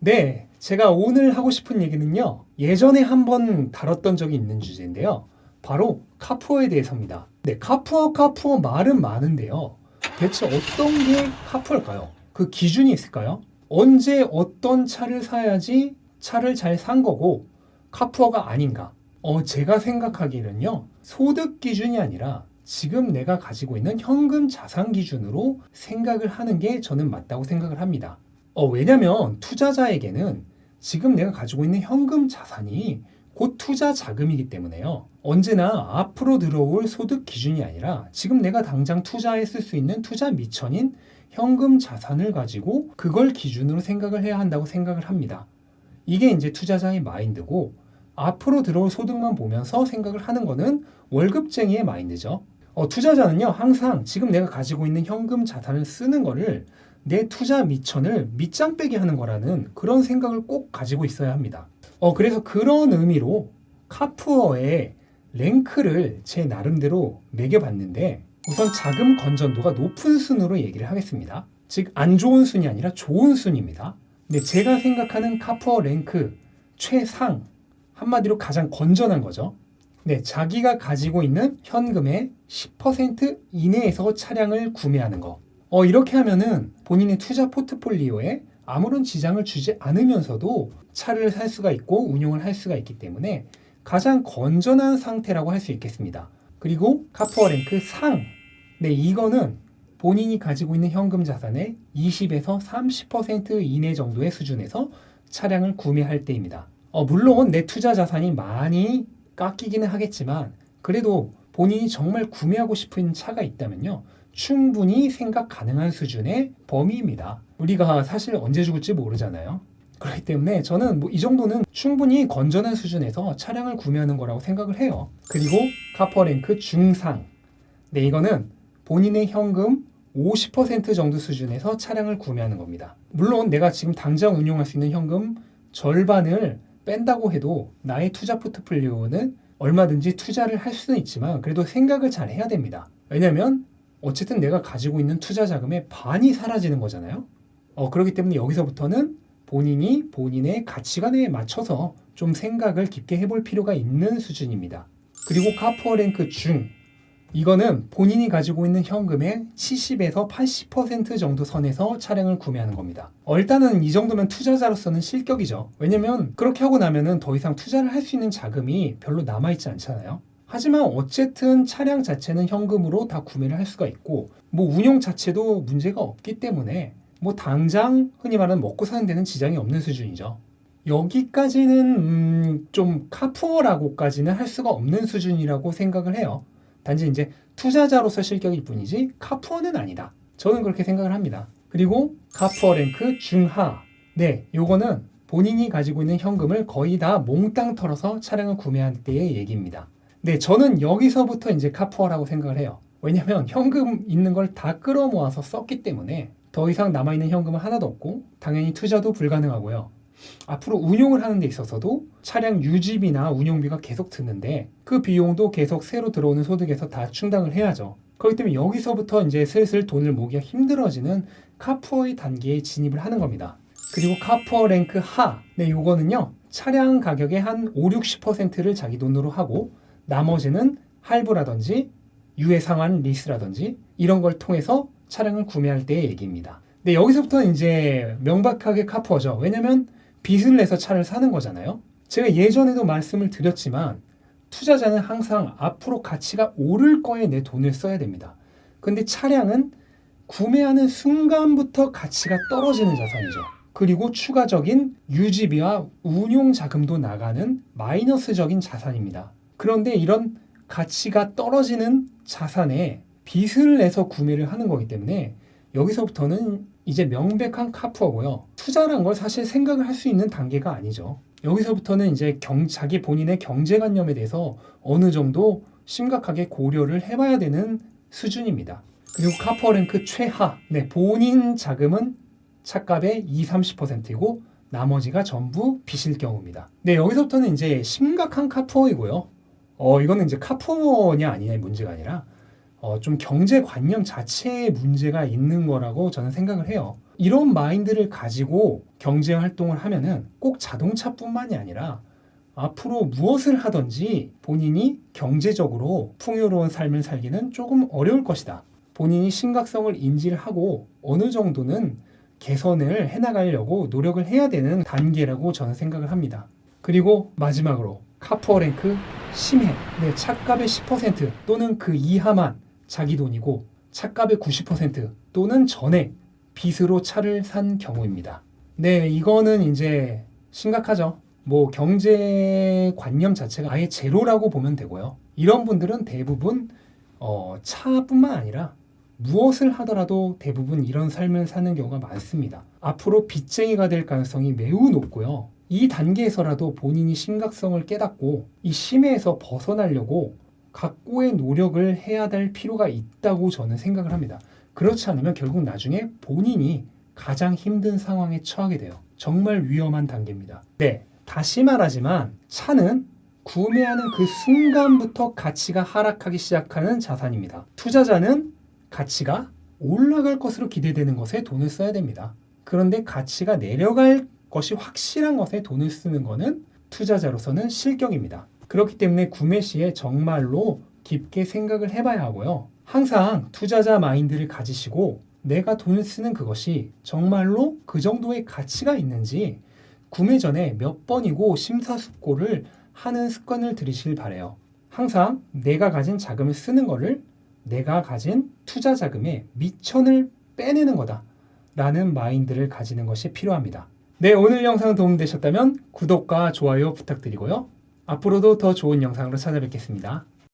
네, 제가 오늘 하고 싶은 얘기는요. 예전에 한번 다뤘던 적이 있는 주제인데요. 바로 카푸어에 대해서입니다. 네, 카푸어 말은 많은데요. 대체 어떤 게 카푸어일까요? 그 기준이 있을까요? 언제 어떤 차를 사야지 차를 잘 산 거고 카푸어가 아닌가? 제가 생각하기에는요. 소득 기준이 아니라 지금 내가 가지고 있는 현금 자산 기준으로 생각을 하는 게 저는 맞다고 생각을 합니다. 왜냐면 투자자에게는 지금 내가 가지고 있는 현금 자산이 곧 투자 자금이기 때문에요. 언제나 앞으로 들어올 소득 기준이 아니라 지금 내가 당장 투자했을 수 있는 투자 미천인 현금 자산을 가지고 그걸 기준으로 생각을 해야 한다고 생각을 합니다. 이게 이제 투자자의 마인드고 앞으로 들어올 소득만 보면서 생각을 하는 거는 월급쟁이의 마인드죠. 투자자는요, 항상 지금 내가 가지고 있는 현금 자산을 쓰는 거를 내 투자 미천을 밑장 빼게 하는 거라는 그런 생각을 꼭 가지고 있어야 합니다. 그래서 그런 의미로 카푸어의 랭크를 제 나름대로 매겨봤는데 우선 자금 건전도가 높은 순으로 얘기를 하겠습니다. 즉, 안 좋은 순이 아니라 좋은 순입니다. 근데 제가 생각하는 카푸어 랭크 최상, 한마디로 가장 건전한 거죠. 네, 자기가 가지고 있는 현금의 10% 이내에서 차량을 구매하는 거. 이렇게 하면은 본인의 투자 포트폴리오에 아무런 지장을 주지 않으면서도 차를 살 수가 있고 운용을 할 수가 있기 때문에 가장 건전한 상태라고 할 수 있겠습니다. 그리고 카푸어 랭크 상. 네, 이거는 본인이 가지고 있는 현금 자산의 20에서 30% 이내 정도의 수준에서 차량을 구매할 때입니다. 물론 내 투자 자산이 많이 깎이기는 하겠지만 그래도 본인이 정말 구매하고 싶은 차가 있다면요. 충분히 생각 가능한 수준의 범위입니다. 우리가 사실 언제 죽을지 모르잖아요. 그렇기 때문에 저는 이 정도는 충분히 건전한 수준에서 차량을 구매하는 거라고 생각을 해요. 그리고 카푸어 랭크 중상. 네, 이거는 본인의 현금 50% 정도 수준에서 차량을 구매하는 겁니다. 물론 내가 지금 당장 운용할 수 있는 현금 절반을 뺀다고 해도 나의 투자 포트폴리오는 얼마든지 투자를 할 수는 있지만 그래도 생각을 잘 해야 됩니다. 왜냐하면 어쨌든 내가 가지고 있는 투자 자금의 반이 사라지는 거잖아요. 그렇기 때문에 여기서부터는 본인이 본인의 가치관에 맞춰서 좀 생각을 깊게 해볼 필요가 있는 수준입니다. 그리고 카푸어 랭크 중. 이거는 본인이 가지고 있는 현금의 70에서 80% 정도 선에서 차량을 구매하는 겁니다. 일단은 이 정도면 투자자로서는 실격이죠. 왜냐면 그렇게 하고 나면은 더 이상 투자를 할 수 있는 자금이 별로 남아있지 않잖아요. 하지만 어쨌든 차량 자체는 현금으로 다 구매를 할 수가 있고 운용 자체도 문제가 없기 때문에 당장 흔히 말하는 먹고 사는 데는 지장이 없는 수준이죠. 여기까지는 좀 카푸어라고까지는 할 수가 없는 수준이라고 생각을 해요. 단지 이제 투자자로서 실격일 뿐이지 카푸어는 아니다. 저는 그렇게 생각을 합니다. 그리고 카푸어 랭크 중하. 네, 요거는 본인이 가지고 있는 현금을 거의 다 몽땅 털어서 차량을 구매할 때의 얘기입니다. 네, 저는 여기서부터 이제 카푸어라고 생각을 해요. 왜냐면 현금 있는 걸 다 끌어모아서 썼기 때문에 더 이상 남아있는 현금은 하나도 없고 당연히 투자도 불가능하고요. 앞으로 운용을 하는 데 있어서도 차량 유지비나 운용비가 계속 드는데 그 비용도 계속 새로 들어오는 소득에서 다 충당을 해야죠. 그렇기 때문에 여기서부터 이제 슬슬 돈을 모으기가 힘들어지는 카푸어의 단계에 진입을 하는 겁니다. 그리고 카푸어 랭크 하. 네, 요거는요. 차량 가격의 한 5, 60%를 자기 돈으로 하고 나머지는 할부라든지 유예 상환 리스라든지 이런 걸 통해서 차량을 구매할 때의 얘기입니다. 네, 여기서부터는 이제 명백하게 카푸어죠. 왜냐면 빚을 내서 차를 사는 거잖아요. 제가 예전에도 말씀을 드렸지만 투자자는 항상 앞으로 가치가 오를 거에 내 돈을 써야 됩니다. 근데 차량은 구매하는 순간부터 가치가 떨어지는 자산이죠. 그리고 추가적인 유지비와 운용 자금도 나가는 마이너스적인 자산입니다. 그런데 이런 가치가 떨어지는 자산에 빚을 내서 구매를 하는 거기 때문에 여기서부터는 이제 명백한 카푸어고요. 투자란 걸 사실 생각을 할 수 있는 단계가 아니죠. 여기서부터는 이제 자기 본인의 경제관념에 대해서 어느 정도 심각하게 고려를 해봐야 되는 수준입니다. 그리고 카푸어 랭크 최하. 네, 본인 자금은 차값의 20, 30%이고 나머지가 전부 빚일 경우입니다. 네, 여기서부터는 이제 심각한 카푸어이고요. 이거는 이제 카푸어냐 아니냐의 문제가 아니라 좀 경제관념 자체에 문제가 있는 거라고 저는 생각을 해요. 이런 마인드를 가지고 경제 활동을 하면은 꼭 자동차뿐만이 아니라 앞으로 무엇을 하든지 본인이 경제적으로 풍요로운 삶을 살기는 조금 어려울 것이다. 본인이 심각성을 인지를 하고 어느 정도는 개선을 해나가려고 노력을 해야 되는 단계라고 저는 생각을 합니다. 그리고 마지막으로 카푸어 랭크 심해. 네, 차값의 10% 또는 그 이하만 자기 돈이고 차값의 90% 또는 전액 빚으로 차를 산 경우입니다. 네, 이거는 이제 심각하죠. 뭐 경제관념 자체가 아예 제로라고 보면 되고요. 이런 분들은 대부분 차뿐만 아니라 무엇을 하더라도 대부분 이런 삶을 사는 경우가 많습니다. 앞으로 빚쟁이가 될 가능성이 매우 높고요. 이 단계에서라도 본인이 심각성을 깨닫고 이 심해에서 벗어나려고 각고의 노력을 해야 될 필요가 있다고 저는 생각을 합니다. 그렇지 않으면 결국 나중에 본인이 가장 힘든 상황에 처하게 돼요. 정말 위험한 단계입니다. 네, 다시 말하지만 차는 구매하는 그 순간부터 가치가 하락하기 시작하는 자산입니다. 투자자는 가치가 올라갈 것으로 기대되는 것에 돈을 써야 됩니다. 그런데 가치가 내려갈 것이 확실한 것에 돈을 쓰는 것은 투자자로서는 실격입니다. 그렇기 때문에 구매 시에 정말로 깊게 생각을 해봐야 하고요. 항상 투자자 마인드를 가지시고 내가 돈을 쓰는 그것이 정말로 그 정도의 가치가 있는지 구매 전에 몇 번이고 심사숙고를 하는 습관을 들이시길 바라요. 항상 내가 가진 자금을 쓰는 것을 내가 가진 투자 자금의 미천을 빼내는 거다 라는 마인드를 가지는 것이 필요합니다. 네, 오늘 영상 도움되셨다면 구독과 좋아요 부탁드리고요. 앞으로도 더 좋은 영상으로 찾아뵙겠습니다.